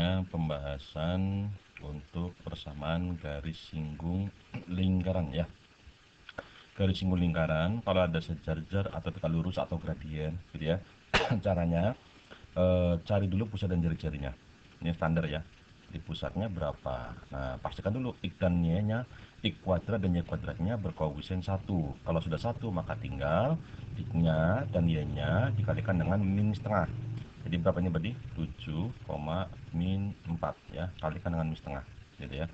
selanjutnya pembahasan untuk persamaan garis singgung lingkaran ya. Garis singgung lingkaran kalau ada sejajar atau tegak lurus atau gradien gitu ya. Caranya cari dulu pusat dan jari-jarinya. Ini standar ya. Di pusatnya berapa? Nah, pastikan dulu x dan y-nya, x kuadrat dan y kuadratnya berkoefisien 1. Kalau sudah 1 maka tinggal x-nya dan y-nya dikalikan dengan min setengah. Jadi berapa ini berarti? 7, min 4 ya, kalikan dengan min setengah gitu ya.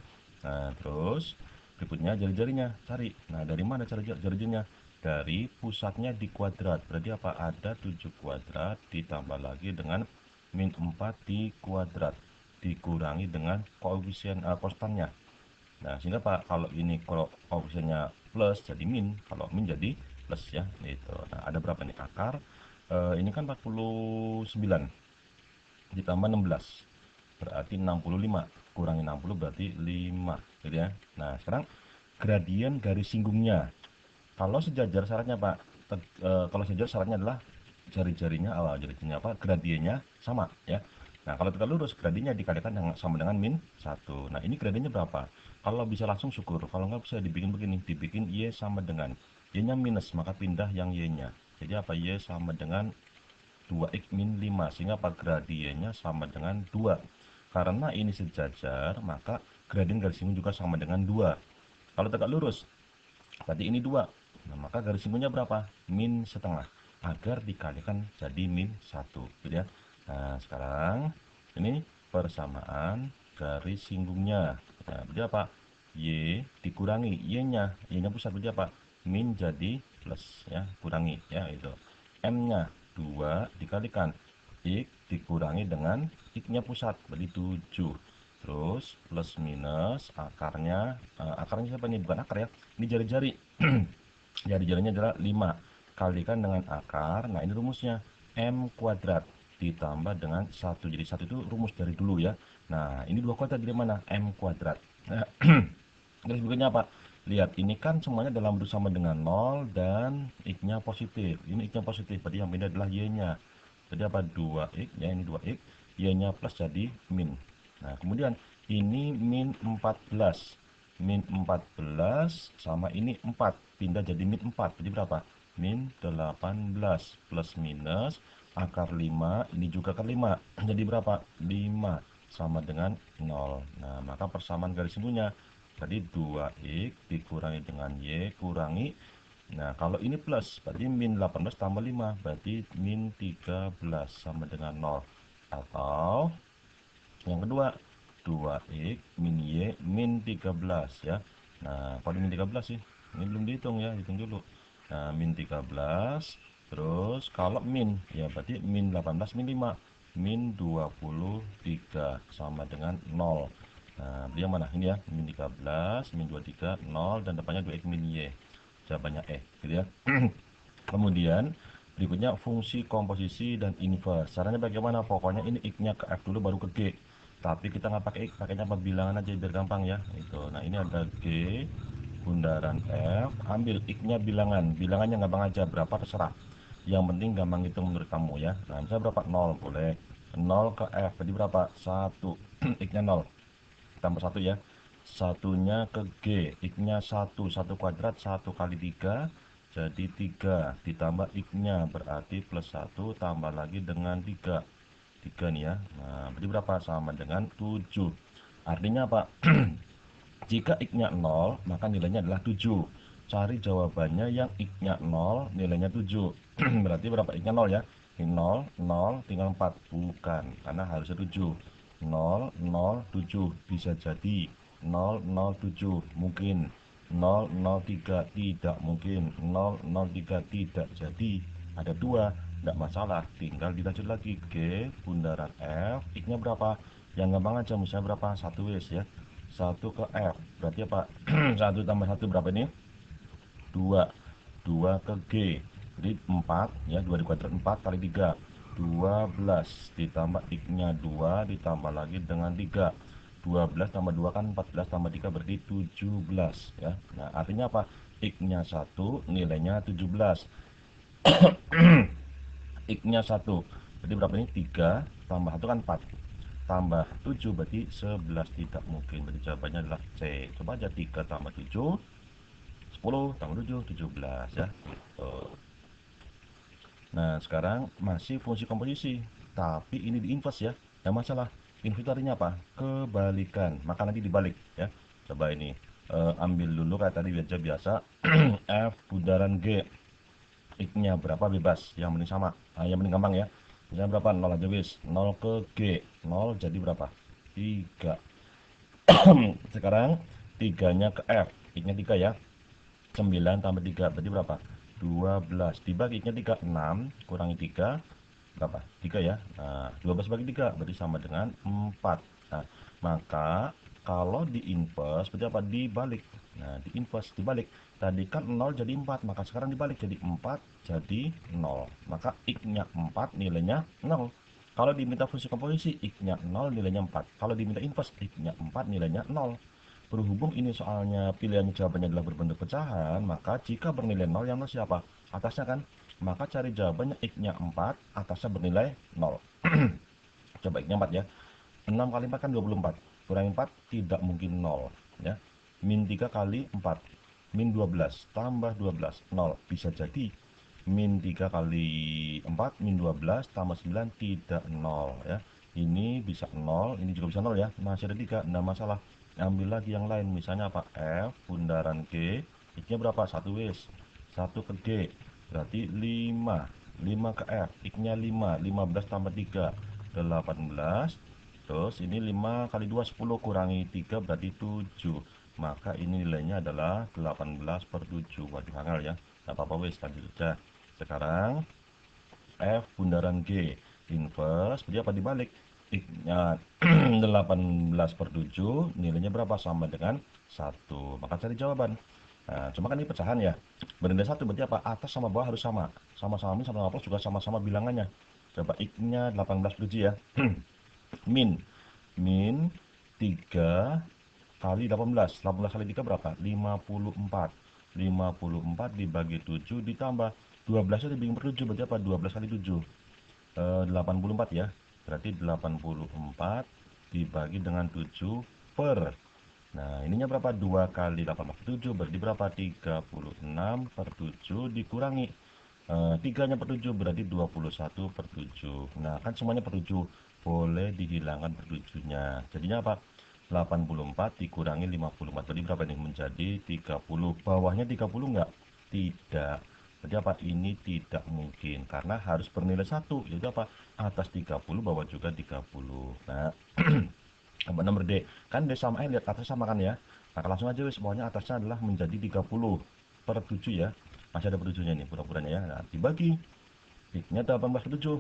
Nah, terus berikutnya jari-jarinya cari. Nah, dari mana cari jari-jarinya? Dari pusatnya di kuadrat. Berarti apa? Ada 7 kuadrat ditambah lagi dengan min 4 di kuadrat dikurangi dengan koefisien konstannya. Nah, sehingga Pak, kalau ini koefisiennya plus jadi min, kalau min jadi plus ya. Gitu. Nah, ada berapa nih akar? Ini kan 49 ditambah 16 berarti 65, kurangi 60 berarti 5 gitu ya. Nah, sekarang gradien garis singgungnya. Kalau sejajar syaratnya Pak, kalau sejajar syaratnya adalah jari-jarinya jari-jarinya apa? Gradiennya sama ya. Nah, kalau tegak lurus gradiennya dikalikan sama dengan min 1. Nah, ini gradiennya berapa? Kalau bisa langsung syukur, kalau nggak bisa dibikin begini, dibikin y sama dengan y-nya minus, maka pindah yang y-nya. Jadi apa? Y sama dengan 2x min 5, sehingga apa? Gradiennya sama dengan 2. Karena ini sejajar, maka gradien garis singgung juga sama dengan 2. Kalau tegak lurus, berarti ini 2. Nah, maka garis singgungnya berapa? Min setengah. Agar dikalikan jadi min 1. Gitu ya. Nah, sekarang ini persamaan garis singgungnya. Nah, berarti apa? Y dikurangi Y-nya. Y-nya pusat berarti apa? Min jadi plus ya, kurangi ya itu. M-nya 2 dikalikan X dikurangi dengan X-nya pusat berarti 7. Terus plus minus akarnya, akarnya siapa nih? Bukan akar ya, ini jari-jari. Jari-jarinya adalah 5 kalikan dengan akar. Nah, ini rumusnya M kuadrat ditambah dengan 1. Jadi 1 itu rumus dari dulu ya. Nah, ini 2 kuadrat dari mana? M kuadrat. Nah, terus berikutnya apa? Lihat, ini kan semuanya dalam bentuk sama dengan 0 dan X-nya positif. Ini X-nya positif, berarti yang beda adalah Y-nya. Jadi apa? 2x ya, ini 2x, Y-nya plus jadi min. Nah, kemudian ini min 14. Min 14 sama ini 4. Pindah jadi min 4. Jadi berapa? Min 18 plus minus akar 5. Ini juga akar 5. Jadi berapa? 5 sama dengan 0. Nah, maka persamaan garis singgungnya tadi 2x dikurangi dengan Y kurangi. Nah, kalau ini plus, berarti min 18 tambah 5, berarti min 13 sama dengan 0. Atau yang kedua, 2x min Y min 13 ya. Nah, kalau min 13 sih, ini belum dihitung ya, hitung dulu. Nah, min 13, terus kalau min, ya berarti min 18 min 5, min 23 sama dengan 0. Nah, beli yang mana? Ini ya, min 13, min 23, 0, dan depannya 2x min Y. Jawabannya gitu ya. Kemudian berikutnya fungsi komposisi dan inverse. Caranya bagaimana? Pokoknya ini x-nya ke f dulu baru ke g. Tapi kita nggak pakai x, pakainya apa? Bilangan aja biar gampang ya. Itu. Nah, ini ada g bundaran f, ambil x-nya bilangan. Bilangannya gampang aja, berapa terserah. Yang penting gampang hitung menurut kamu ya. Nah, misalnya berapa? 0 boleh. 0 ke f, jadi berapa? 1. X-nya 0. Tambah 1 ya. Satunya ke G, X-nya 1, 1 kuadrat 1 kali 3 jadi 3, ditambah X-nya berarti plus 1 tambah lagi dengan 3 nih ya. Nah, berarti berapa? Sama dengan 7. Artinya apa? Jika X-nya 0 maka nilainya adalah 7. Cari jawabannya yang X-nya 0 nilainya 7. Berarti berapa X-nya 0 ya? Ini 0, 0 tinggal 4. Bukan, karena harusnya 7. 0, 0, 7 bisa jadi 007 mungkin, 003 tidak mungkin, 003 tidak jadi. Ada 2, tidak masalah, tinggal dilanjut lagi. G bundaran F, X-nya berapa? Yang gampang aja, misalnya berapa? 1 wis ya. 1 ke F, berarti apa? 1 tambah 1 berapa ini? 2. 2 ke G, jadi 4 ya, 2 di kuadrat 4 kali 3 12 ditambah X-nya 2 ditambah lagi dengan 3. 12 tambah 2 kan 14 tambah 3 berarti 17 ya. Nah, artinya apa? X-nya 1 nilainya 17. X-nya 1. Jadi berapa ini? 3 tambah 1 kan 4. tambah 7 berarti 11, tidak mungkin. Berarti jawabannya adalah C. Coba aja 3 tambah 7 10 tambah 7 17 ya. Nah, sekarang masih fungsi komposisi, tapi ini di inverse ya. Yang masalah inverse artinya apa? Kebalikan. Maka nanti dibalik ya. Coba ini ambil dulu kayak tadi aja biasa. F bundaran G, X-nya berapa bebas, yang penting sama. Yang penting gampang ya. Misalnya berapa? 0 aja wis. 0 ke G, 0 jadi berapa? 3. Sekarang 3-nya ke F, X-nya 3 ya. 9 tambah 3 berarti berapa? 12. Dibagi X-nya 3, 6 kurangi 3 berapa? 3 ya. Nah, 12 bagi 3 berarti sama dengan 4. Nah, maka kalau di inverse berarti apa? Dibalik. Nah, di inverse dibalik. Tadi kan 0 jadi 4, maka sekarang dibalik jadi 4 jadi 0. Maka X-nya 4 nilainya 0. Kalau diminta fungsi komposisi X-nya 0 nilainya 4. Kalau diminta inverse X-nya 4 nilainya 0. Berhubung ini soalnya pilihannya jawabannya adalah berbentuk pecahan, maka jika bernilai 0 yang 0 siapa? Atasnya kan? Maka cari jawabannya X-nya 4, atasnya bernilai 0. Coba X-nya 4 ya. 6 kali 4 kan 24. Kurangi 4 tidak mungkin 0 ya. Min 3 kali 4. Min 12 tambah 12 0. Bisa jadi min 3 kali 4 min 12 tambah 9 tidak 0 ya. Ini bisa 0, ini juga bisa 0 ya. Masih ada 3, enggak masalah. Ambil lagi yang lain, misalnya apa? F bundaran G, X-nya berapa? 1 wis. 1 ke G berarti 5. 5 ke F, X-nya 5. 15 tambah 3 18. Terus ini 5 kali 2 10 kurangi 3 berarti 7. Maka ini nilainya adalah 18/7. Waduh angel ya. Enggak apa-apa wis, lanjut saja. Sekarang F bundaran G inverse berarti apa? Dibalik. X-nya 18/7 nilainya berapa? Sama dengan 1. Maka cari jawaban. Nah, cuma kan ini pecahan ya. Bernilai 1 berarti apa? Atas sama bawah harus sama. Sama-sama min sama plus juga sama-sama bilangannya. Coba X-nya 18/7 ya. Min 3 kali 18. 18 kali 3 berapa? 54. 54 dibagi 7 ditambah 12 nya dibagi per 7 berarti apa? 12 kali 7 84 ya. Berarti 84 dibagi dengan 7 per. Nah, ininya berapa? 2 kali 18 per 7 berarti berapa? 36/7 dikurangi 3-nya per 7 berarti 21/7. Nah, kan semuanya per 7. Boleh dihilangkan per 7-nya. Jadinya apa? 84 dikurangi 54. Jadi berapa nih? Menjadi 30. Bawahnya 30 enggak? Tidak. Jadi apa? Ini tidak mungkin. Karena harus bernilai 1. Yaitu apa? Atas 30, bawah juga 30. Nah, nomor D. Kan D sama E, lihat atas sama kan ya? Nah, langsung aja wis. Bawahnya atasnya adalah menjadi 30/7 ya. Masih ada per 7-nya nih, pura-puranya ya. Nah, dibagi. X-nya 18/7.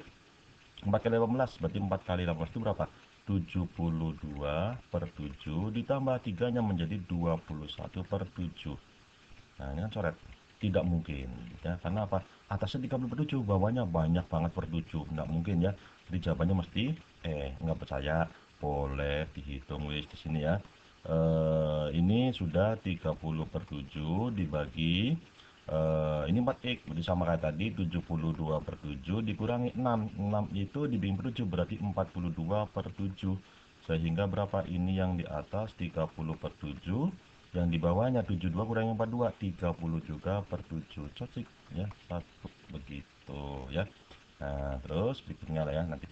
4 kali 18 berarti 4 kali 18 itu berapa? 72/7 ditambah 3-nya menjadi 21/7. Nah, ini kan coret. Tidak mungkin ya, karena apa? Atasnya 30/7, bawahnya banyak banget per 7. Nggak mungkin ya. Jadi jawabannya mesti nggak percaya, boleh dihitung wis di sini ya. Ini sudah 30/7 dibagi ini 4x berarti sama kayak tadi 72/7 dikurangi 6. 6 itu dibagi per 7 berarti 42/7. Sehingga berapa? Ini yang di atas 30/7, yang di bawahnya 72 kurangi 42 30 juga per 7. Cocok ya, satu begitu ya. Nah, terus berikutnya lah ya nanti.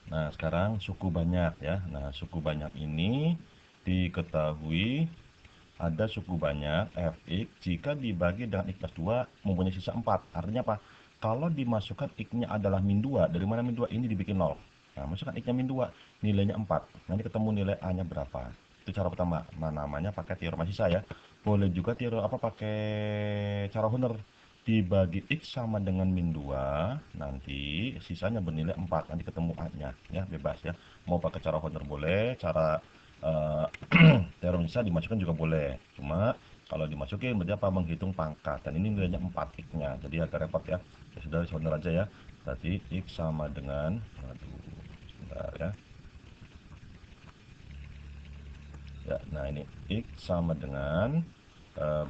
Nah, sekarang suku banyak ya. Nah, suku banyak ini diketahui ada suku banyak fx jika dibagi dengan x plus 2 mempunyai sisa 4. Artinya apa? Kalau dimasukkan x-nya adalah min 2, dari mana min 2? Ini dibikin 0. Nah, masukkan x-nya min 2, nilainya 4. Nanti ketemu nilai a-nya berapa. Itu cara pertama. Nah, namanya pakai teorema sisa ya. Boleh juga teorema apa pakai cara Horner. Dibagi x sama dengan min 2, nanti sisanya bernilai 4. Nanti ketemu a-nya ya, bebas ya. Mau pakai cara Horner boleh, cara teorema sisa dimasukkan juga boleh. Cuma kalau dimasukin berarti apa? Menghitung pangkat, dan ini nilainya 4 x-nya. Jadi agak repot ya. Ya sudah, Horner aja ya. Berarti x sama dengan, aduh, sebentar ya. Ya, nah ini x sama dengan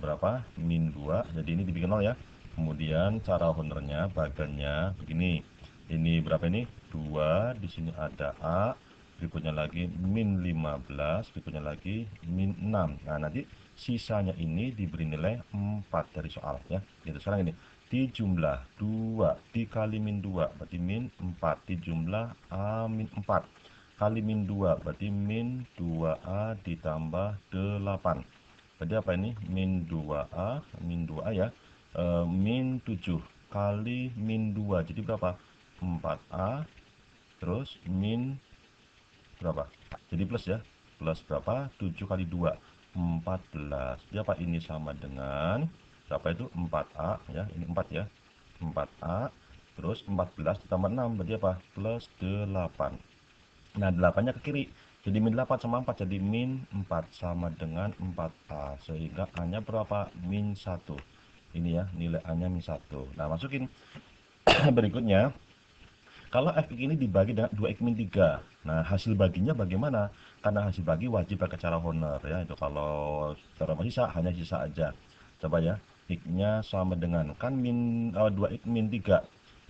berapa? Min 2. Jadi ini dibikin 0 ya. Kemudian cara Hornernya bagannya begini. Ini berapa ini? 2, di sini ada a, berikutnya lagi min 15, berikutnya lagi min 6. Nah, nanti sisanya ini diberi nilai 4 dari soal ya. Gitu. Sekarang ini dijumlah 2 dikali min 2 berarti min 4, dijumlah A min 4 kali min 2 berarti min 2A ditambah 8. Berarti apa ini? Min 2A, min 2A ya. Min 7 kali min 2 jadi berapa? 4A terus min berapa? Jadi plus ya. Plus berapa? 7 kali 2 14. Jadi apa ini sama dengan berapa itu? 4A ya. Ini 4 ya. 4A terus 14 ditambah 6 berarti apa? Plus 8. Nah, 8-nya ke kiri. Jadi min 8 sama 4 jadi min 4 sama dengan 4A. Sehingga A-nya berapa? Min 1. Ini ya, nilai A-nya min 1. Nah, masukin berikutnya. Kalau Fx ini dibagi dengan 2x min 3. Nah, hasil baginya bagaimana? Karena hasil bagi wajib pakai cara Horner ya. Itu kalau cara sisa hanya sisa aja. Coba ya. X-nya sama dengan kan min 2x min 3.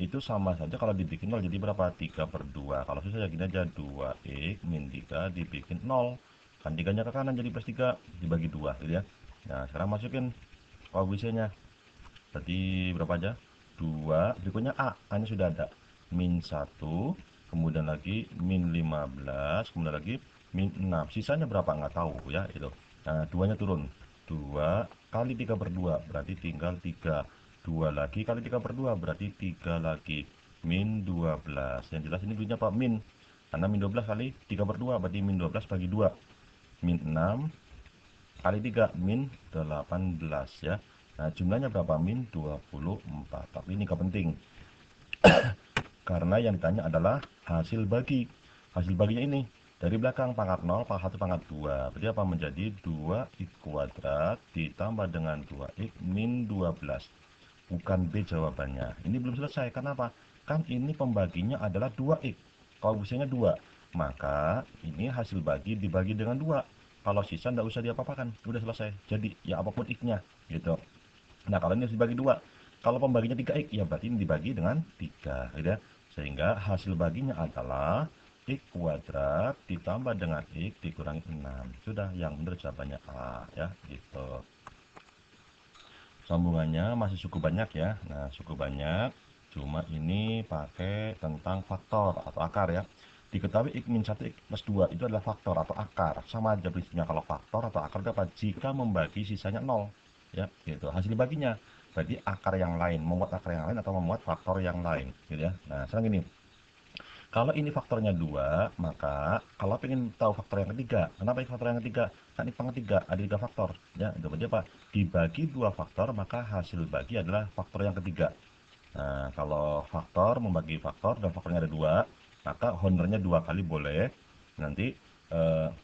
Itu sama saja kalau dibikin 0 jadi berapa? 3 per 2. Kalau susah ya gini aja 2x min 3 dibikin 0. Kan 3-nya ke kanan jadi plus 3 dibagi 2 gitu ya. Nah, sekarang masukin koefisiennya. Berarti berapa aja? 2. Berikutnya A-nya sudah ada. Min 1, kemudian lagi min 15, kemudian lagi min 6. Sisanya berapa? Nggak tahu ya itu. Nah, 2-nya turun. 2 kali 3 per 2 berarti tinggal 3. 2 lagi kali 3 per 2 berarti 3 lagi. Min 12. Yang jelas ini duitnya apa? Min. Karena min 12 kali 3 per 2 berarti min 12 bagi 2. Min 6 kali 3 min 18 ya. Nah, jumlahnya berapa? Min 24. Tapi ini nggak penting. Karena yang ditanya adalah hasil bagi. Hasil baginya ini dari belakang pangkat 0, pangkat 1, pangkat 2. Berarti apa? Menjadi 2x kuadrat ditambah dengan 2x min 12. Bukan B jawabannya. Ini belum selesai. Kenapa? Kan ini pembaginya adalah 2x. Koefisiennya 2. Maka ini hasil bagi dibagi dengan 2. Kalau sisa nggak usah diapa-apakan. Udah selesai. Jadi ya apapun x-nya gitu. Nah, kalau ini harus dibagi 2. Kalau pembaginya 3x, ya berarti ini dibagi dengan 3, gitu ya. Sehingga hasil baginya adalah x kuadrat ditambah dengan x dikurangi 6. Sudah, yang benar jawabannya A, ya, gitu. Sambungannya masih cukup banyak ya. Nah, cukup banyak. Cuma ini pakai tentang faktor atau akar ya. Diketahui x min 1 x plus 2 itu adalah faktor atau akar. Sama aja prinsipnya kalau faktor atau akar dapat jika membagi sisanya 0. Ya, gitu. Hasil baginya berarti akar yang lain, memuat akar yang lain atau memuat faktor yang lain, gitu ya. Nah, sekarang gini. Kalau ini faktornya 2, maka kalau pengen tahu faktor yang ketiga, kenapa ini faktor yang ketiga? Kan ini pangkat 3, ada 3 faktor. Ya, itu berarti apa? Dibagi 2 faktor, maka hasil bagi adalah faktor yang ketiga. Nah, kalau faktor membagi faktor dan faktornya ada 2, maka honornya 2 kali boleh. Nanti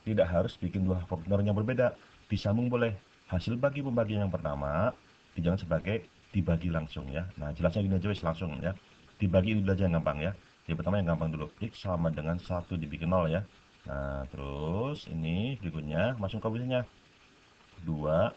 tidak harus bikin 2 honor yang berbeda. Disambung boleh. Hasil bagi pembagian yang pertama dijangan sebagai dibagi langsung ya. Nah, jelasnya gini aja wis langsung ya. Dibagi dulu aja yang gampang ya. Jadi pertama yang gampang dulu. X sama dengan 1 dibikin 0 ya. Nah, terus ini berikutnya masuk ke koefisiennya. 2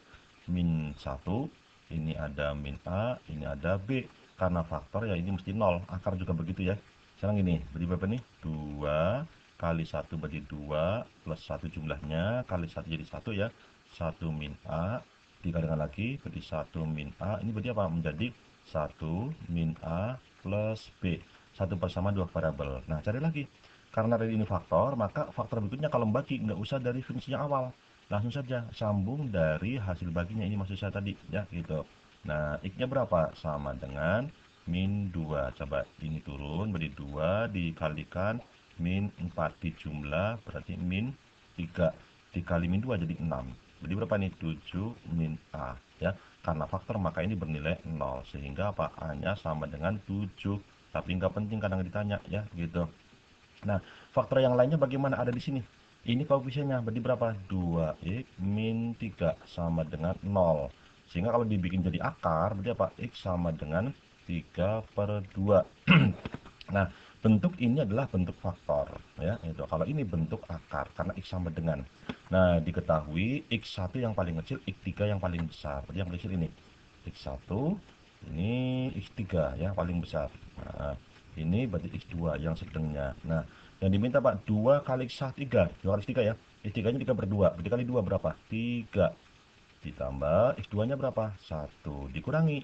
min 1. Ini ada min A, ini ada B. Karena faktor ya ini mesti 0. Akar juga begitu ya. Sekarang ini, berarti berapa nih? 2 kali 1 berarti 2 plus 1 jumlahnya kali 1 jadi 1 ya. 1 min A dikalikan lagi berarti 1 min A. Ini berarti apa? Menjadi 1 min A plus B. 1 per sama 2 variabel. Nah, cari lagi. Karena dari ini faktor, maka faktor berikutnya kalau membagi nggak usah dari fungsinya awal. Langsung saja sambung dari hasil baginya. Ini maksud saya tadi ya gitu. Nah, x-nya berapa? Sama dengan min 2. Coba ini turun berarti 2 dikalikan min 4 dijumlah berarti min 3 dikali min 2 jadi 6. Jadi berapa nih? 7 min A ya. Karena faktor maka ini bernilai 0 sehingga apa? A-nya sama dengan 7. Tapi nggak penting kadang ditanya ya gitu. Nah, faktor yang lainnya bagaimana? Ada di sini. Ini koefisiennya berarti berapa? 2x min 3 sama dengan 0. Sehingga kalau dibikin jadi akar berarti apa? X sama dengan 3 per 2. Nah, bentuk ini adalah bentuk faktor ya. Itu kalau ini bentuk akar karena X sama dengan. Nah, diketahui X1 yang paling kecil, X3 yang paling besar. Berarti yang paling kecil ini X1, ini X3 ya paling besar. Nah, Ini berarti X2 yang sedangnya. Nah, yang diminta Pak 2 kali X3. 2 kali X3 ya. X3 nya dikali 2. Berarti kali 2 berapa? 3. Ditambah X2 nya berapa? 1. Dikurangi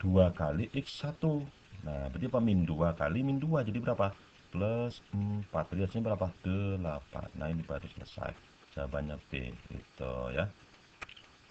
2 kali X1. Nah, berarti apa? Min 2 kali min 2. Jadi berapa? Plus 4. Berarti hasilnya berapa? 8. Nah, ini baru selesai. Jawabannya B. Itu ya.